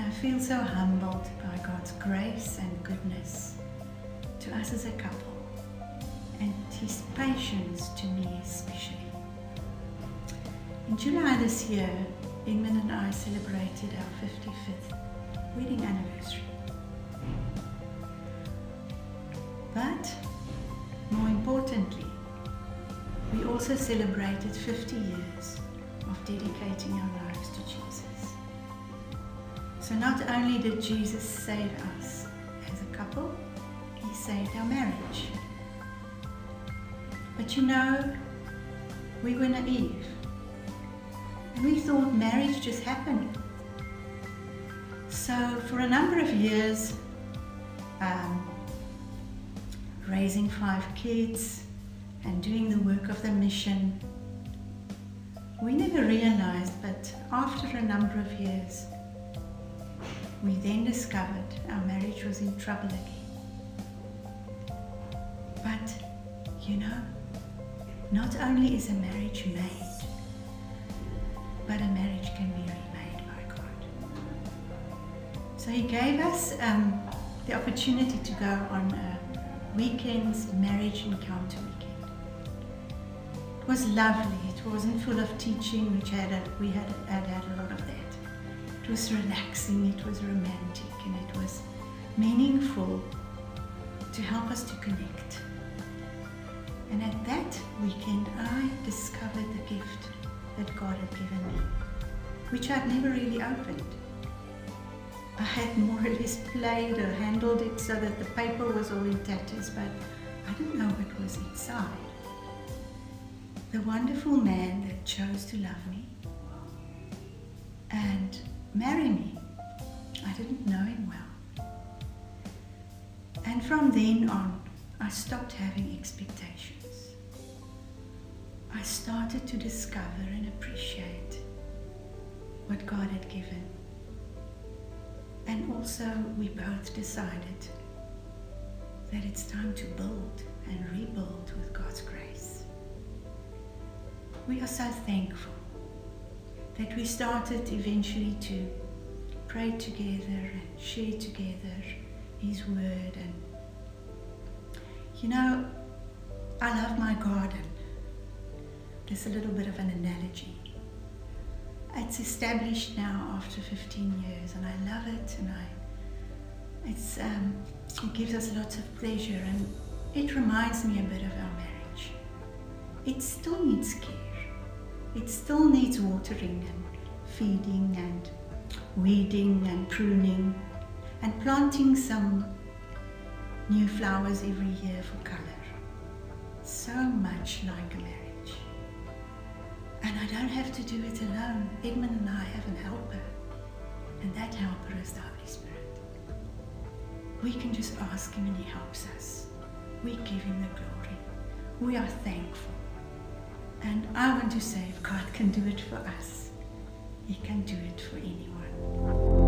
I feel so humbled by God's grace and goodness to us as a couple, and His patience to me especially. In July this year, Edmund and I celebrated our 55th wedding anniversary. But more importantly, we also celebrated 50 years of dedicating our lives to Jesus. So not only did Jesus save us as a couple, He saved our marriage. But you know, we were naive. And we thought marriage just happened. So for a number of years, raising 5 kids and doing the work of the mission, we never realized, but after a number of years, we then discovered our marriage was in trouble again. But, you know, not only is a marriage made, but a marriage can be remade by God. So He gave us the opportunity to go on a weekend's marriage encounter weekend. It was lovely. It wasn't full of teaching, which we had a lot of that. It was relaxing, it was romantic, and it was meaningful to help us to connect. And at that weekend, I discovered the gift that God had given me, which I'd never really opened. I had more or less played or handled it so that the paper was all in tatters, but I didn't know what was inside. The wonderful man that chose to love me and marry me, I didn't know him well. And from then on, I stopped having expectations. I started to discover and appreciate what God had given. And also, we both decided that it's time to build and rebuild with God's grace. We are so thankful that we started eventually to pray together and share together His Word. And you know, I love my garden. There's a little bit of an analogy. It's established now after 15 years, and I love it, and it gives us lots of pleasure, and it reminds me a bit of our marriage. It still needs care. It still needs watering and feeding and weeding and pruning and planting some new flowers every year for color. So much like a marriage. And I don't have to do it alone. Edmund and I have an helper, and that helper is the Holy Spirit. We can just ask Him and He helps us. We give Him the glory. We are thankful. And I want to say, if God can do it for us, He can do it for anyone.